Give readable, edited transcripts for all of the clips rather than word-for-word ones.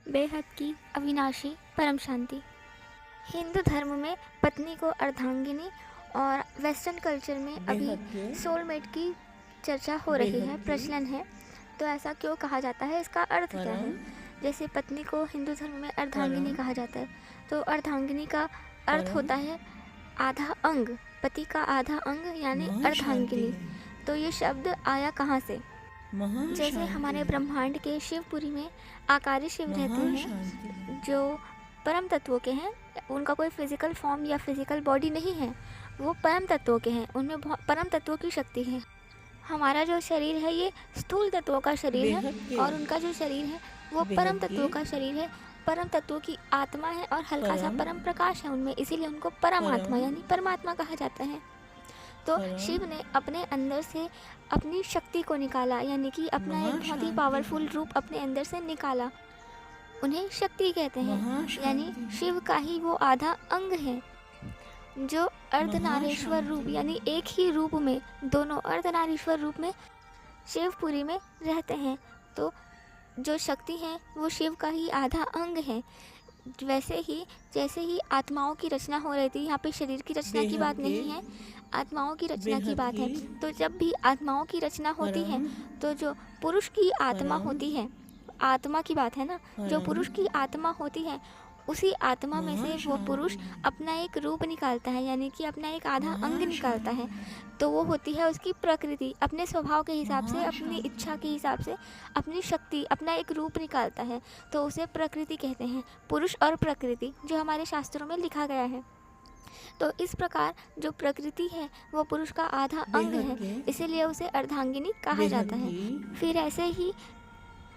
बेहद की अविनाशी परम शांति। हिंदू धर्म में पत्नी को अर्धांगिनी और वेस्टर्न कल्चर में अभी सोलमेट की चर्चा हो रही है, प्रचलन है। तो ऐसा क्यों कहा जाता है, इसका अर्थ क्या है? जैसे पत्नी को हिंदू धर्म में अर्धांगिनी कहा जाता है, तो अर्धांगिनी का अर्थ होता है आधा अंग, पति का आधा अंग यानी अर्धांगिनी। तो ये शब्द आया कहाँ से? जैसे हमारे ब्रह्मांड के शिवपुरी में आकारी शिव रहते हैं जो परम तत्वों के हैं। उनका कोई फिजिकल फॉर्म या फिजिकल बॉडी नहीं है, वो परम तत्वों के हैं, उनमें परम तत्वों की शक्ति है। हमारा जो शरीर है ये स्थूल तत्वों का शरीर है और उनका जो शरीर है वो परम तत्वों का शरीर है। परम तत्वों की आत्मा है और हल्का सा परम प्रकाश है उनमें, इसीलिए उनको परमात्मा यानी परमात्मा कहा जाता है। तो शिव ने अपने अंदर से अपनी शक्ति को निकाला, यानी कि अपना एक बहुत ही पावरफुल रूप अपने अंदर से निकाला। उन्हें शक्ति कहते हैं, यानी शिव का ही वो आधा अंग है जो अर्धनारीश्वर रूप यानी एक ही रूप में, दोनों अर्धनारीश्वर रूप में शिवपुरी में रहते हैं। तो जो शक्ति है वो शिव का ही आधा अंग है। वैसे ही जैसे ही आत्माओं की रचना हो रही थी, यहाँ पे शरीर की रचना की बात नहीं है, आत्माओं की रचना की बात है। तो जब भी आत्माओं की रचना होती है तो जो पुरुष की आत्मा होती है, आत्मा की बात है ना, जो पुरुष की आत्मा होती है उसी आत्मा में से वो पुरुष अपना एक रूप निकालता है, यानी कि अपना एक आधा अंग निकालता है। तो वो होती है उसकी प्रकृति, अपने स्वभाव के हिसाब से, अपनी इच्छा के हिसाब से अपनी शक्ति, अपना एक रूप निकालता है। तो उसे प्रकृति कहते हैं, पुरुष और प्रकृति, जो हमारे शास्त्रों में लिखा गया है। तो इस प्रकार जो प्रकृति है वो पुरुष का आधा अंग है, इसीलिए उसे अर्धांगिनी कहा जाता है। फिर ऐसे ही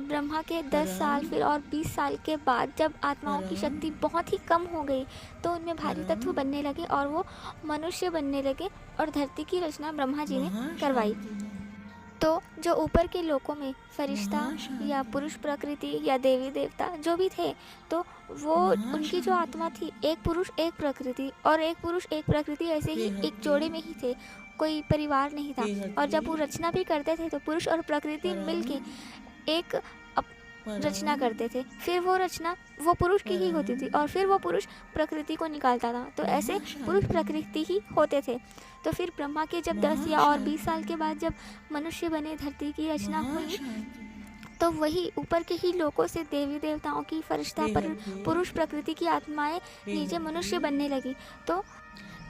ब्रह्मा के 10 साल फिर और 20 साल के बाद जब आत्माओं की शक्ति बहुत ही कम हो गई तो उनमें भारी तत्व बनने लगे और वो मनुष्य बनने लगे और धरती की रचना ब्रह्मा जी ने करवाई। तो जो ऊपर के लोकों में फरिश्ता या पुरुष प्रकृति या देवी देवता जो भी थे, तो वो उनकी जो आत्मा थी, एक पुरुष एक प्रकृति, और एक पुरुष एक प्रकृति ऐसे ही एक जोड़े में ही थे, कोई परिवार नहीं था। और जब वो रचना भी करते थे तो पुरुष और प्रकृति मिलके एक रचना करते थे। फिर वो रचना वो पुरुष की ही होती थी और फिर वो पुरुष प्रकृति को निकालता था। तो ऐसे पुरुष प्रकृति ही होते थे। तो फिर ब्रह्मा के जब 10 या और 20 साल के बाद जब मनुष्य बने, धरती की रचना हुई, तो वही ऊपर के ही लोकों से देवी देवताओं की, फरिश्ता पर पुरुष प्रकृति की आत्माएं नीचे मनुष्य बनने लगी।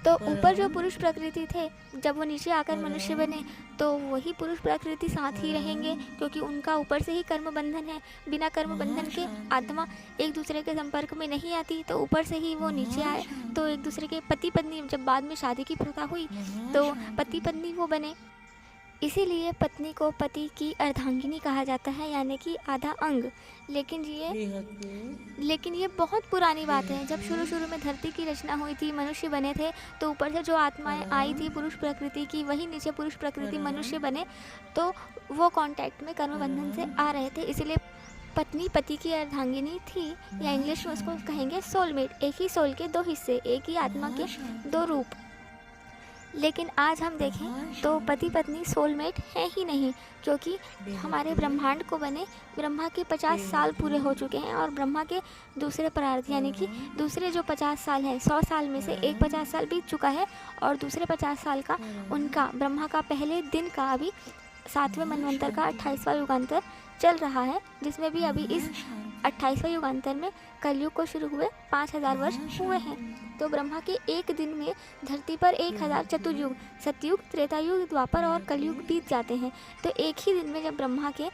तो ऊपर जो पुरुष प्रकृति थे, जब वो नीचे आकर मनुष्य बने तो वही पुरुष प्रकृति साथ ही रहेंगे, क्योंकि उनका ऊपर से ही कर्म बंधन है। बिना कर्म बंधन के आत्मा एक दूसरे के संपर्क में नहीं आती। तो ऊपर से ही वो नीचे आए तो एक दूसरे के पति पत्नी, जब बाद में शादी की प्रथा हुई तो पति पत्नी वो बने। इसीलिए पत्नी को पति की अर्धांगिनी कहा जाता है, यानी कि आधा अंग। लेकिन ये बहुत पुरानी बात है। जब शुरू में धरती की रचना हुई थी, मनुष्य बने थे, तो ऊपर से जो आत्माएं आई थी पुरुष प्रकृति की, वही नीचे पुरुष प्रकृति मनुष्य बने, तो वो कांटेक्ट में कर्म बंधन से आ रहे थे। इसीलिए पत्नी पति की अर्धांगिनी थी, या इंग्लिश में उसको कहेंगे सोलमेट। एक ही सोल के दो हिस्से, एक ही आत्मा के दो रूप। लेकिन आज हम देखें तो पति पत्नी सोलमेट है ही नहीं, क्योंकि हमारे ब्रह्मांड को बने ब्रह्मा के 50 साल पूरे हो चुके हैं और ब्रह्मा के दूसरे प्रार्थ, यानी कि दूसरे जो 50 साल है, 100 साल में से एक 50 साल बीत चुका है और दूसरे 50 साल का उनका ब्रह्मा का पहले दिन का अभी 7वें मनवंतर का 28वां युगांतर चल रहा है, जिसमें भी अभी इस 28वें युगांतर में कलयुग को शुरू हुए 5000 वर्ष हुए हैं। तो ब्रह्मा के एक दिन में धरती पर 1000 चतुर्युग, सतयुग, त्रेतायुग, द्वापर और कलयुग बीत जाते हैं। तो एक ही दिन में जब ब्रह्मा के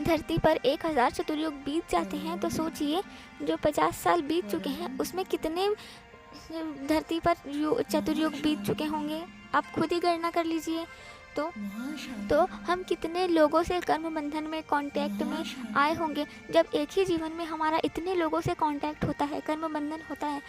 धरती पर 1000 चतुर्युग बीत जाते हैं, तो सोचिए जो 50 साल बीत चुके हैं उसमें कितने धरती पर चतुर्युग बीत चुके होंगे, आप खुद ही गणना कर लीजिए। तो हम कितने लोगों से कर्म बंधन में कांटेक्ट में आए होंगे। जब एक ही जीवन में हमारा इतने लोगों से कांटेक्ट होता है, कर्म बंधन होता है,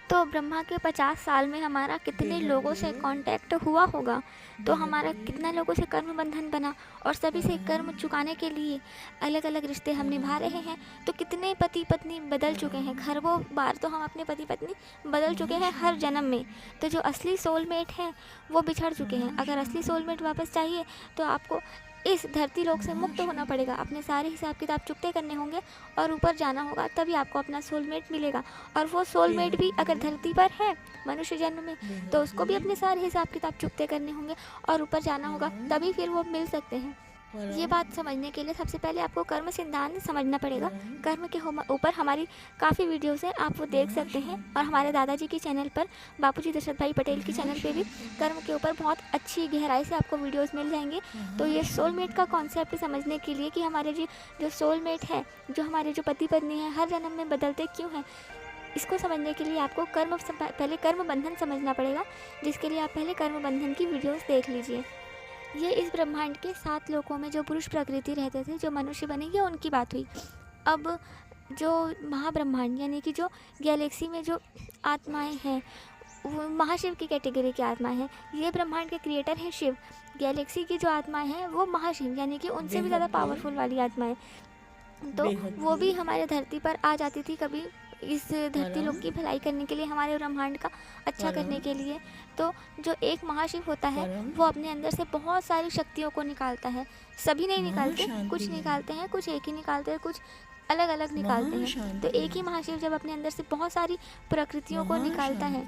तो ब्रह्मा के 50 साल में हमारा कितने लोगों से कांटेक्ट हुआ होगा, तो हमारा कितना लोगों से कर्म बंधन बना और सभी से कर्म चुकाने के लिए अलग अलग रिश्ते हम निभा रहे हैं। तो कितने पति पत्नी बदल चुके हैं, खरबों बार तो हम अपने पति पत्नी बदल चुके हैं हर जन्म में। तो जो असली सोलमेट हैं वो बिछड़ चुके हैं। अगर असली सोलमेट वापस चाहिए तो आपको इस धरती लोक से मुक्त होना पड़ेगा, अपने सारे हिसाब किताब चुकते करने होंगे और ऊपर जाना होगा, तभी आपको अपना सोलमेट मिलेगा। और वो सोलमेट भी अगर धरती पर है मनुष्य जन्म में तो उसको भी अपने सारे हिसाब किताब चुकते करने होंगे और ऊपर जाना होगा, तभी फिर वो मिल सकते हैं। ये बात समझने के लिए सबसे पहले आपको कर्म सिद्धांत समझना पड़ेगा। कर्म के ऊपर हमारी काफ़ी वीडियोस हैं, आप वो देख सकते हैं। और हमारे दादाजी की चैनल पर, बापूजी दशरथ भाई पटेल की चैनल पे भी कर्म के ऊपर बहुत अच्छी गहराई से आपको वीडियोस मिल जाएंगे। तो ये सोलमेट का कॉन्सेप्ट समझने के लिए कि हमारे जो सोलमेट है, जो हमारे जो पति पत्नी है, हर जन्म में बदलते क्यों हैं, इसको समझने के लिए आपको पहले कर्म बंधन समझना पड़ेगा, जिसके लिए आप पहले कर्म बंधन की वीडियोस देख लीजिए। ये इस ब्रह्मांड के 7 लोकों में जो पुरुष प्रकृति रहते थे, जो मनुष्य बने, ये उनकी बात हुई। अब जो महाब्रह्मांड यानी कि जो गैलेक्सी में जो आत्माएं हैं, वो महाशिव की कैटेगरी की आत्माएं हैं। ये ब्रह्मांड के क्रिएटर हैं शिव। गैलेक्सी की जो आत्माएं हैं वो महाशिव यानी कि उनसे भी ज़्यादा पावरफुल वाली आत्माएं। तो वो भी हमारे धरती पर आ जाती थी कभी इस धरती लोक की भलाई करने के लिए, हमारे ब्रह्मांड का अच्छा करने के लिए। तो जो एक महाशिव होता है वो अपने अंदर से बहुत सारी शक्तियों को निकालता है। सभी नहीं निकालते, कुछ निकालते हैं, कुछ एक ही निकालते हैं, कुछ अलग अलग निकालते हैं। तो एक ही महाशिव जब अपने अंदर से बहुत सारी प्रकृतियों को निकालता है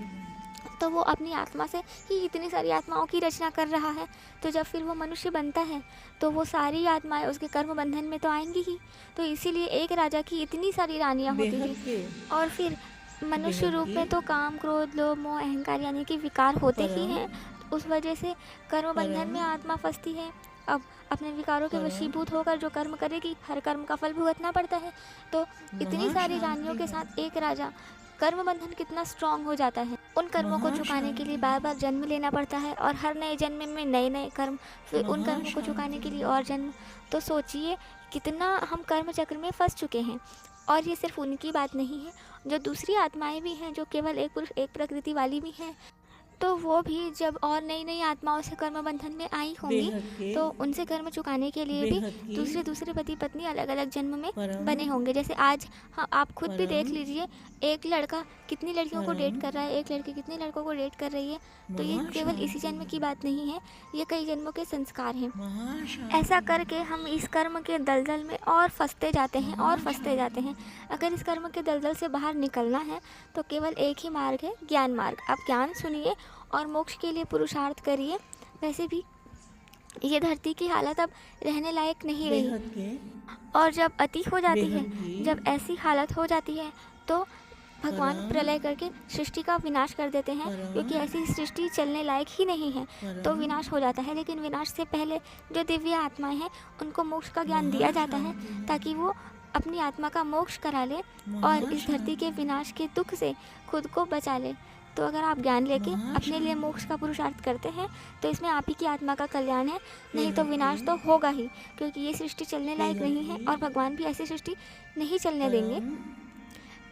तो वो अपनी आत्मा से ही इतनी सारी आत्माओं की रचना कर रहा है। तो जब फिर वो मनुष्य बनता है तो वो सारी आत्माएं उसके कर्म बंधन में तो आएंगी ही। तो इसीलिए एक राजा की इतनी सारी रानियां होती थी। और फिर मनुष्य रूप में तो काम, क्रोध, लोभ, मोह, अहंकार यानी कि विकार होते ही हैं। उस वजह से कर्म बंधन में आत्मा फंसती है। अब अपने विकारों के वशीभूत होकर जो कर्म करेगी, हर कर्म का फल भुगतना पड़ता है। तो इतनी सारी रानियों के साथ एक राजा, कर्म बंधन कितना स्ट्रांग हो जाता है। उन कर्मों को चुकाने के लिए बार बार जन्म लेना पड़ता है और हर नए जन्म में नए नए कर्म, फिर उन कर्मों को चुकाने के लिए और जन्म। तो सोचिए कितना हम कर्म चक्र में फंस चुके हैं। और ये सिर्फ उनकी बात नहीं है, जो दूसरी आत्माएं भी हैं, जो केवल एक पुरुष एक प्रकृति वाली भी हैं, तो वो भी जब और नई नई आत्माओं से कर्म बंधन में आई होंगी तो उनसे कर्म चुकाने के लिए भी दूसरे पति पत्नी अलग अलग जन्म में बने होंगे। जैसे आज आप खुद भी देख लीजिए, एक लड़का कितनी लड़कियों को डेट कर रहा है, एक लड़की कितने लड़कों को डेट कर रही है। तो ये केवल इसी जन्म की बात नहीं है, ये कई जन्मों के संस्कार हैं। ऐसा करके हम इस कर्म के दलदल में और फंसते जाते हैं और फंसते जाते हैं। अगर इस कर्म के दलदल से बाहर निकलना है तो केवल एक ही मार्ग है, ज्ञान मार्ग। आप ज्ञान सुनिए और मोक्ष के लिए पुरुषार्थ करिए। वैसे भी ये धरती की हालत अब रहने लायक नहीं रही, और जब अति हो जाती है, जब ऐसी हालत हो जाती है तो भगवान प्रलय करके सृष्टि का विनाश कर देते हैं, क्योंकि ऐसी सृष्टि चलने लायक ही नहीं है, तो विनाश हो जाता है। लेकिन विनाश से पहले जो दिव्य आत्माएं हैं उनको मोक्ष का ज्ञान दिया जाता है, ताकि वो अपनी आत्मा का मोक्ष करा ले और इस धरती के विनाश के दुख से खुद को बचा ले। तो अगर आप ज्ञान लेके अपने लिए मोक्ष का पुरुषार्थ करते हैं तो इसमें आप ही की आत्मा का कल्याण है, नहीं तो विनाश तो होगा ही, क्योंकि ये सृष्टि चलने लायक नहीं है और भगवान भी ऐसी सृष्टि नहीं चलने देंगे।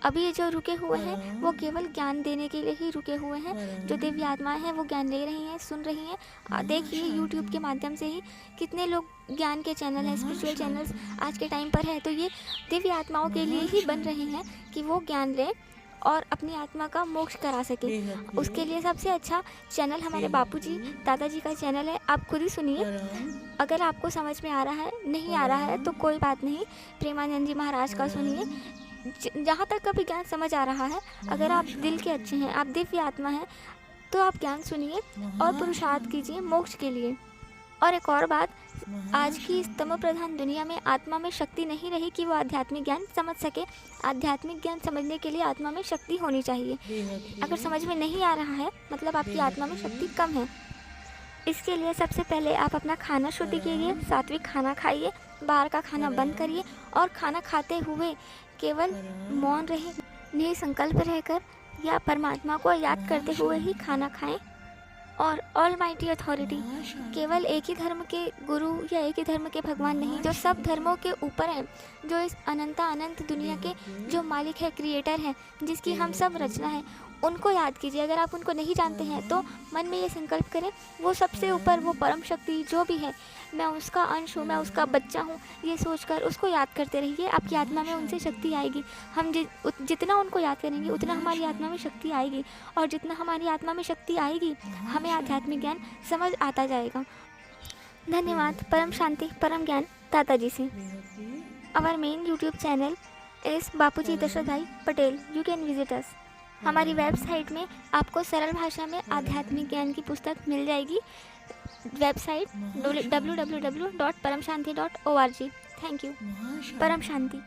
अभी ये जो रुके हुए हैं वो केवल ज्ञान देने के लिए ही रुके हुए हैं। जो दिव्य आत्माएं हैं वो ज्ञान ले रही हैं, सुन रही हैं। देखिए यूट्यूब के माध्यम से ही कितने लोग ज्ञान के चैनल हैं, स्पिरिचुअल चैनल्स आज के टाइम पर है। तो ये दिव्य आत्माओं के लिए ही बन रहे हैं कि वो ज्ञान लें और अपनी आत्मा का मोक्ष करा सके। उसके लिए सबसे अच्छा चैनल हमारे बापूजी दादाजी का चैनल है, आप खुद ही सुनिए। अगर आपको समझ में आ रहा है, नहीं आ रहा है तो कोई बात नहीं, प्रेमानंद जी महाराज का सुनिए। जहाँ तक कभी ज्ञान समझ आ रहा है, अगर आप दिल के अच्छे हैं, आप दिव्य आत्मा हैं, तो आप ज्ञान सुनिए और पुरुषार्थ कीजिए मोक्ष के लिए। और एक और बात, आज की इस तमो प्रधान दुनिया में आत्मा में शक्ति नहीं रही कि वो आध्यात्मिक ज्ञान समझ सके। आध्यात्मिक ज्ञान समझने के लिए आत्मा में शक्ति होनी चाहिए। अगर समझ में नहीं आ रहा है मतलब आपकी आत्मा में शक्ति कम है। इसके लिए सबसे पहले आप अपना खाना शुद्ध कीजिए, सात्विक खाना खाइए, बाहर का खाना बंद करिए और खाना खाते हुए केवल मौन रहें, निः संकल्प रहकर या परमात्मा को याद करते हुए ही खाना खाएं। और ऑलमाइटी अथॉरिटी, केवल एक ही धर्म के गुरु या एक ही धर्म के भगवान नहीं, जो सब धर्मों के ऊपर है, जो इस अनंत दुनिया के जो मालिक है, क्रिएटर है, जिसकी हम सब रचना है, उनको याद कीजिए। अगर आप उनको नहीं जानते हैं तो मन में ये संकल्प करें, वो सबसे ऊपर, वो परम शक्ति जो भी है, मैं उसका अंश हूँ, मैं उसका बच्चा हूँ, ये सोचकर उसको याद करते रहिए। आपकी आत्मा में उनसे शक्ति आएगी। हम जितना उनको याद करेंगे उतना हमारी आत्मा में शक्ति आएगी, और जितना हमारी आत्मा में शक्ति आएगी हमें आध्यात्मिक ज्ञान समझ आता जाएगा। धन्यवाद। परम शांति परम ज्ञान दाता जी से। Our main YouTube channel is Bapuji Dashrathbhai Patel. You can visit us. हमारी वेबसाइट में आपको सरल भाषा में आध्यात्मिक ज्ञान की पुस्तक मिल जाएगी। Website www.paramshanti.org। Thank you. परम शांति।